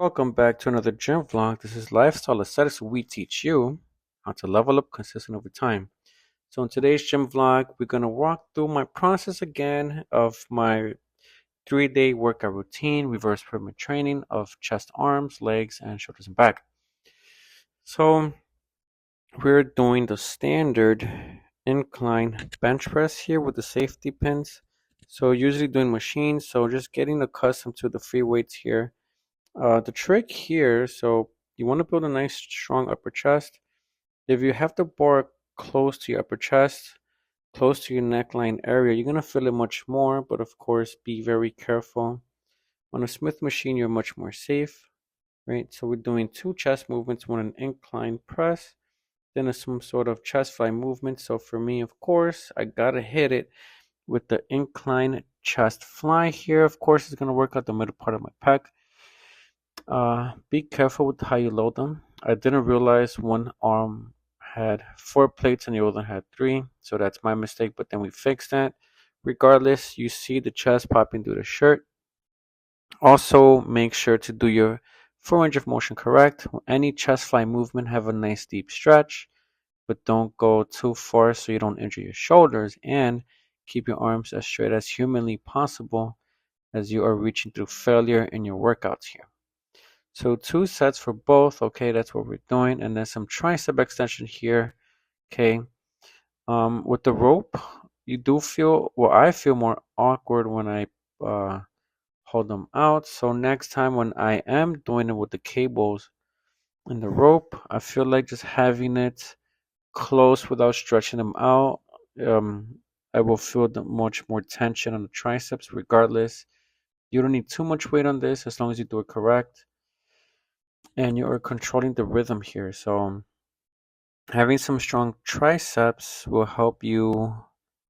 Welcome back to another gym vlog. This is Lifestyle Aesthetics. We teach you how to level up consistent over time. So in today's gym vlog, we're going to walk through my process again of my 3-day workout routine, reverse pyramid training of chest, arms, legs, and shoulders and back. So we're doing the standard incline bench press here with the safety pins. So usually doing machines, so just getting accustomed to the free weights here. The trick here, so you want to build a nice strong upper chest. If you have the bar close to your upper chest, close to your neckline area, you're going to feel it much more, but of course, be very careful. On a Smith machine, you're much more safe, right? So we're doing two chest movements, one an incline press, then some sort of chest fly movement. So for me, of course, I got to hit it with the incline chest fly here. Of course, it's going to work out the middle part of my pec. Be careful with how you load them. I didn't realize one arm had 4 plates and the other had 3, so that's my mistake, but then we fixed that. Regardless, you see the chest popping through the shirt. Also, make sure to do your full range of motion correct. Any chest fly movement, have a nice deep stretch, but don't go too far so you don't injure your shoulders, and keep your arms as straight as humanly possible as you are reaching through failure in your workouts here. So 2 sets for both. Okay, that's what we're doing. And then some tricep extension here. Okay. With the rope, you do feel, well, I feel more awkward when I hold them out. So next time when I am doing it with the cables and the rope, I feel like just having it close without stretching them out. Um, I will feel much more tension on the triceps regardless. You don't need too much weight on this as long as you do it correct. And you are controlling the rhythm here. So having some strong triceps will help you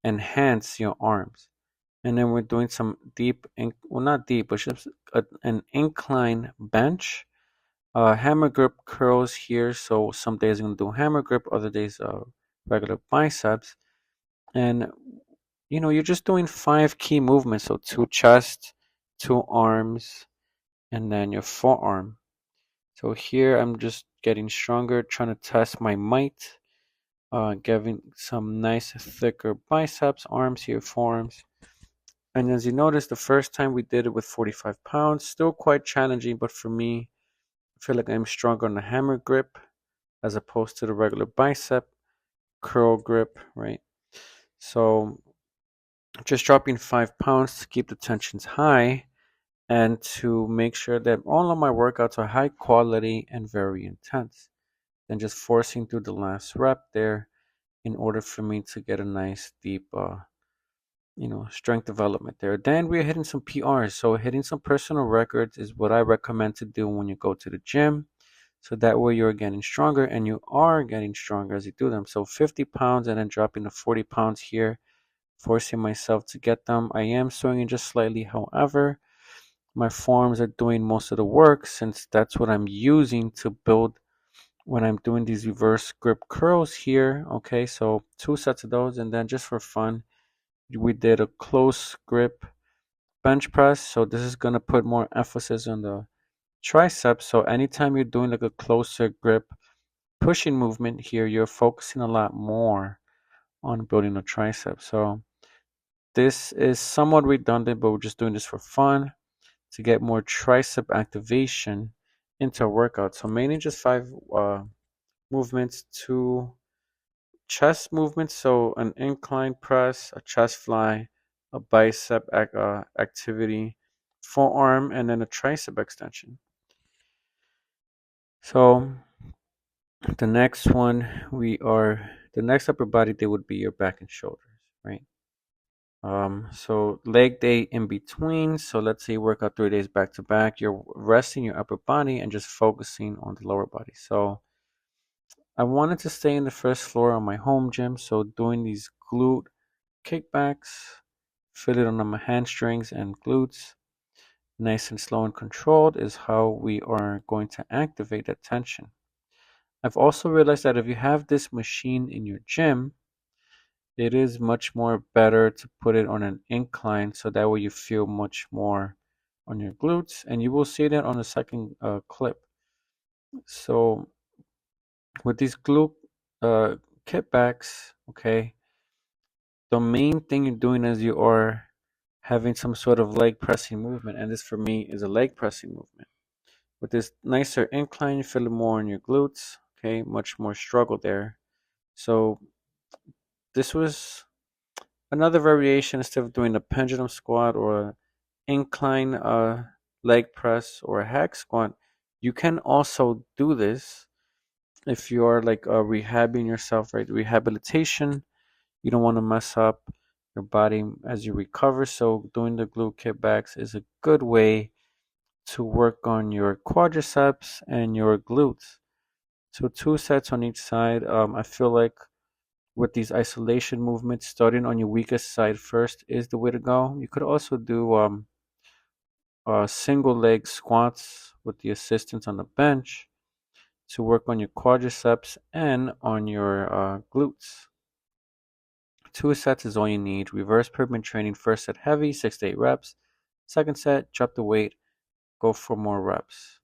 enhance your arms. And then we're doing some deep, well, not deep, but just an incline bench. Hammer grip curls here. So some days I'm going to do hammer grip, other days regular biceps. And, you're just doing 5 key movements. So 2 chest, 2 arms, and then your forearm. So here I'm just getting stronger, trying to test my might, giving some nice thicker biceps, arms here, forearms. And as you notice, the first time we did it with 45 pounds, still quite challenging, but for me, I feel like I'm stronger on the hammer grip as opposed to the regular bicep curl grip, right? So just dropping 5 pounds to keep the tensions high and to make sure that all of my workouts are high quality and very intense. Then just forcing through the last rep there in order for me to get a nice deep strength development there. Then we're hitting some PRs. So hitting some personal records is what I recommend to do when you go to the gym. So that way you're getting stronger, and you are getting stronger as you do them. So 50 pounds and then dropping to 40 pounds here, forcing myself to get them. I am swinging just slightly, however, my forearms are doing most of the work since that's what I'm using to build when I'm doing these reverse grip curls here. Okay, so 2 sets of those, and then just for fun, we did a close grip bench press. So this is gonna put more emphasis on the triceps. So anytime you're doing like a closer grip pushing movement here, you're focusing a lot more on building the tricep. So this is somewhat redundant, but we're just doing this for fun to get more tricep activation into a workout. So mainly just 5 movements, 2 chest movements. So an incline press, a chest fly, a bicep activity, forearm, and then a tricep extension. So the next one, the next upper body day would be your back and shoulders, right? So leg day in between. So let's say you work out 3 days back to back. You're resting your upper body and just focusing on the lower body. So I wanted to stay in the first floor on my home gym. So doing these glute kickbacks, feel it on my hamstrings and glutes. Nice and slow and controlled is how we are going to activate that tension. I've also realized that if you have this machine in your gym, it is much more better to put it on an incline so that way you feel much more on your glutes, and you will see that on the second clip. So with these glute uh, kickbacks, okay, the main thing you're doing is you are having some sort of leg pressing movement, and this for me is a leg pressing movement. With this nicer incline, you feel it more in your glutes, okay, much more struggle there. So this was another variation. Instead of doing a pendulum squat or an incline leg press or a hack squat, you can also do this if you are like rehabbing yourself, right? Rehabilitation. You don't want to mess up your body as you recover. So doing the glute kickbacks is a good way to work on your quadriceps and your glutes. So 2 sets on each side. I feel like with these isolation movements, starting on your weakest side first is the way to go. You could also do single leg squats with the assistance on the bench to work on your quadriceps and on your glutes. 2 sets is all you need. Reverse pyramid training. First set heavy, 6 to 8 reps. Second set, drop the weight, go for more reps,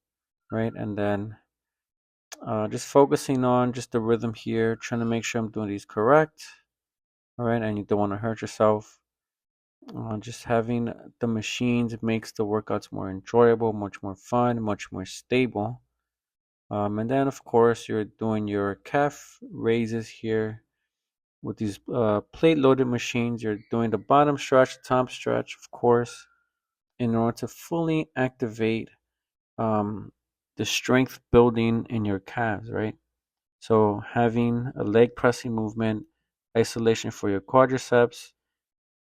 right? And then just focusing on just the rhythm here, trying to make sure I'm doing these correct, all right? And you don't want to hurt yourself. Just having the machines makes the workouts more enjoyable, much more fun, much more stable. And then, of course, you're doing your calf raises here with these plate loaded machines. You're doing the bottom stretch, top stretch, of course, in order to fully activate um, the strength building in your calves, right? So, having a leg pressing movement, isolation for your quadriceps,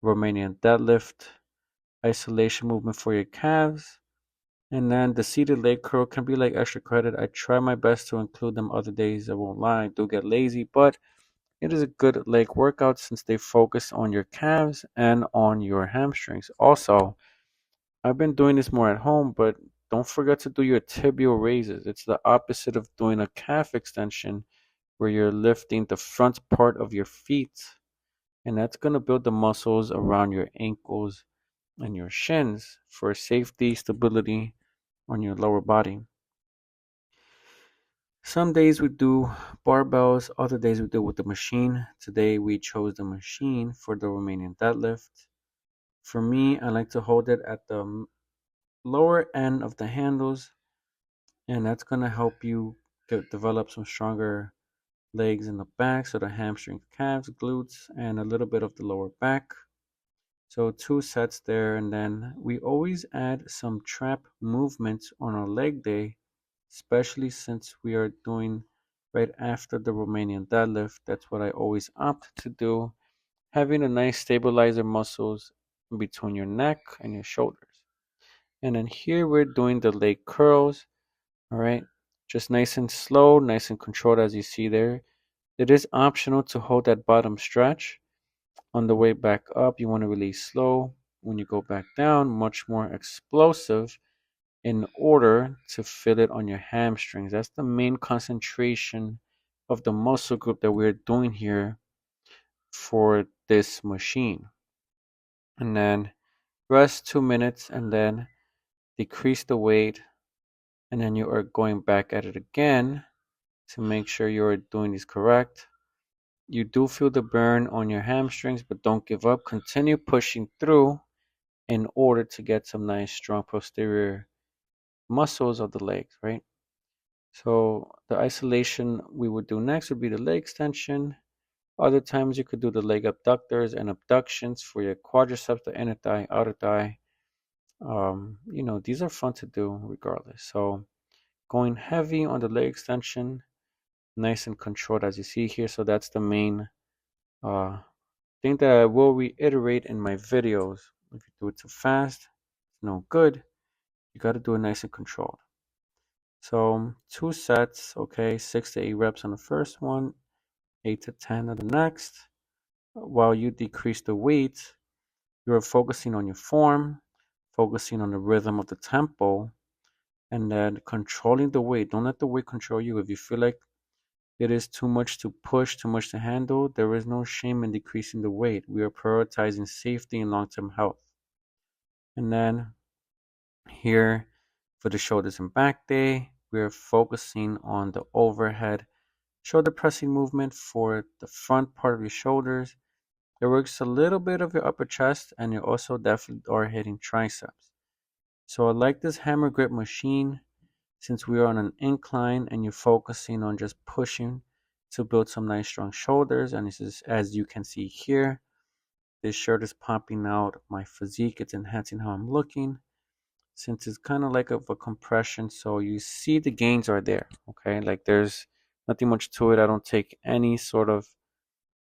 Romanian deadlift, isolation movement for your calves. And then the seated leg curl can be like extra credit. I try my best to include them other days. I won't lie, I do get lazy, but it is a good leg workout since they focus on your calves and on your hamstrings. Also, I've been doing this more at home, but don't forget to do your tibial raises. It's the opposite of doing a calf extension where you're lifting the front part of your feet. And that's going to build the muscles around your ankles and your shins for safety, stability on your lower body. Some days we do barbells, other days we do with the machine. Today we chose the machine for the Romanian deadlift. For me, I like to hold it at the lower end of the handles, and that's going to help you develop some stronger legs in the back, so the hamstrings, calves, glutes, and a little bit of the lower back. So 2 sets there, and then we always add some trap movements on our leg day, especially since we are doing right after the Romanian deadlift. That's what I always opt to do, having a nice stabilizer muscles in between your neck and your shoulders. And then here we're doing the leg curls, all right? Just nice and slow, nice and controlled as you see there. It is optional to hold that bottom stretch. On the way back up, you want to release slow. When you go back down, much more explosive in order to feel it on your hamstrings. That's the main concentration of the muscle group that we're doing here for this machine. And then rest 2 minutes and then decrease the weight. And then you are going back at it again to make sure you're doing this correct. You do feel the burn on your hamstrings, but don't give up. Continue pushing through in order to get some nice strong posterior muscles of the legs, right? So the isolation we would do next would be the leg extension. Other times you could do the leg abductors and abductions for your quadriceps, the inner thigh, outer thigh. These are fun to do regardless. So going heavy on the leg extension, nice and controlled as you see here. So that's the main uh, thing that I will reiterate in my videos. If you do it too fast, it's no good. You got to do it nice and controlled. So 2 sets, okay, 6 to 8 reps on the first one, 8 to 10 on the next. While you decrease the weight, you're focusing on your form, focusing on the rhythm of the tempo, and then controlling the weight. Don't let the weight control you. If you feel like it is too much to push, too much to handle, there is no shame in decreasing the weight. We are prioritizing safety and long term health. And then Here for the shoulders and back day, we're focusing on the overhead shoulder pressing movement for the front part of your shoulders. It works a little bit of your upper chest, and you also definitely are hitting triceps. So I like this hammer grip machine since we are on an incline and you're focusing on just pushing to build some nice strong shoulders. And this is, as you can see here, this shirt is popping out my physique. It's enhancing how I'm looking since it's kind of like a compression. So you see the gains are there. Okay. Like there's nothing much to it. I don't take any sort of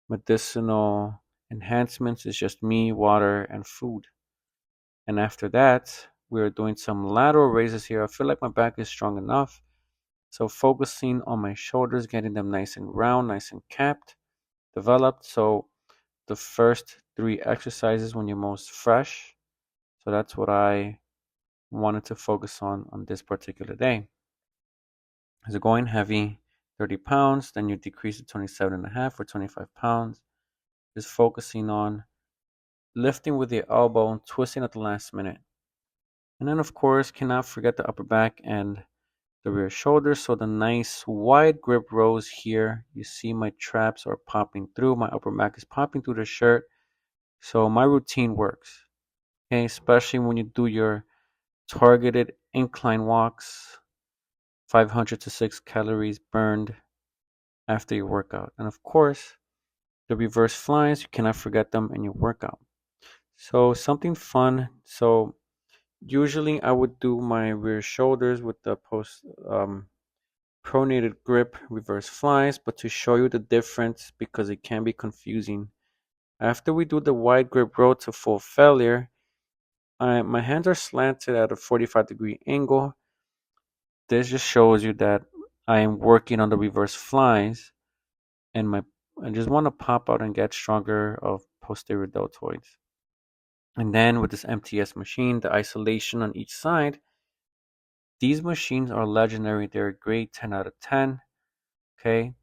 medicinal enhancements. It's just me, water, and food. And after that, we're doing some lateral raises here. I feel like my back is strong enough. So focusing on my shoulders, getting them nice and round, nice and capped, developed. So the first three exercises when you're most fresh. So that's what I wanted to focus on this particular day. So going heavy, 30 pounds, then you decrease to 27 and a half or 25 pounds. Just focusing on lifting with the elbow and twisting at the last minute. And then of course, cannot forget the upper back and the rear shoulder. So the nice wide grip rows here. You see my traps are popping through. My upper back is popping through the shirt. So my routine works. Okay, especially when you do your targeted incline walks, 500 to 6 calories burned after your workout. And of course, the reverse flies, you cannot forget them in your workout. So something fun. So usually I would do my rear shoulders with the post pronated grip reverse flies, but to show you the difference because it can be confusing. After we do the wide grip row to full failure, my hands are slanted at a 45-degree angle. This just shows you that I am working on the reverse flies and I just want to pop out and get stronger of posterior deltoids. And then with this MTS machine, the isolation on each side, these machines are legendary. They're a grade 10 out of 10. Okay.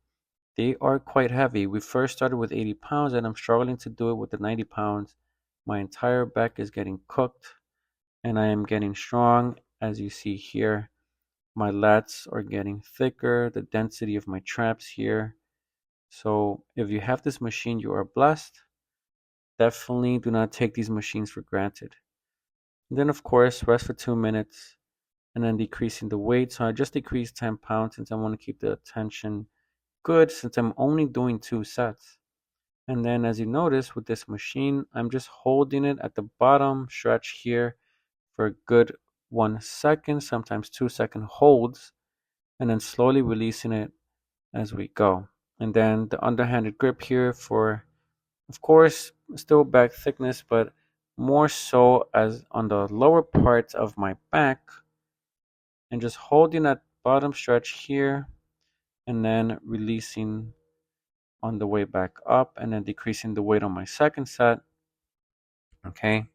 They are quite heavy. We first started with 80 pounds and I'm struggling to do it with the 90 pounds. My entire back is getting cooked and I am getting strong. As you see here, my lats are getting thicker, the density of my traps here. So if you have this machine, you are blessed. Definitely do not take these machines for granted. And then of course, rest for 2 minutes and then decreasing the weight. So I just decreased 10 pounds since I want to keep the tension good since I'm only doing 2 sets. And then as you notice with this machine, I'm just holding it at the bottom stretch here for a good 1 second, sometimes 2 second holds, and then slowly releasing it as we go. And then the underhanded grip here for, of course, still back thickness, but more so as on the lower parts of my back, and just holding that bottom stretch here, and then releasing on the way back up, and then decreasing the weight on my second set. Okay.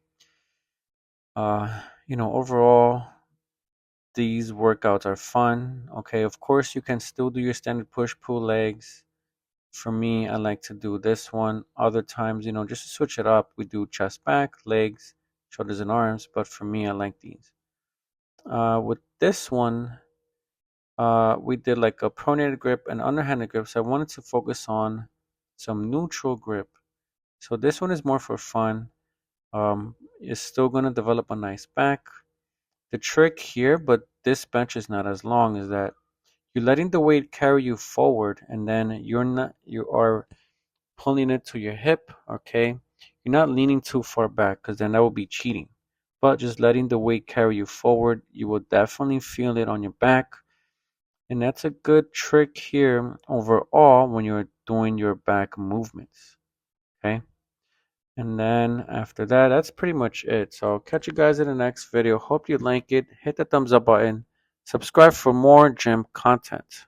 Overall, these workouts are fun. Okay, of course, you can still do your standard push pull legs. For me, I like to do this one. Other times, just to switch it up, we do chest back, legs, shoulders, and arms. But for me, I like these. With this one, we did like a pronated grip and underhanded grip. So I wanted to focus on some neutral grip. So this one is more for fun. It's still going to develop a nice back. The trick here, but this bench is not as long, is that you're letting the weight carry you forward and then you are pulling it to your hip, okay? You're not leaning too far back because then that would be cheating. But just letting the weight carry you forward, you will definitely feel it on your back. And that's a good trick here overall when you're doing your back movements, okay? And then after that, that's pretty much it. So I'll catch you guys in the next video. Hope you like it. Hit the thumbs up button. Subscribe for more gym content.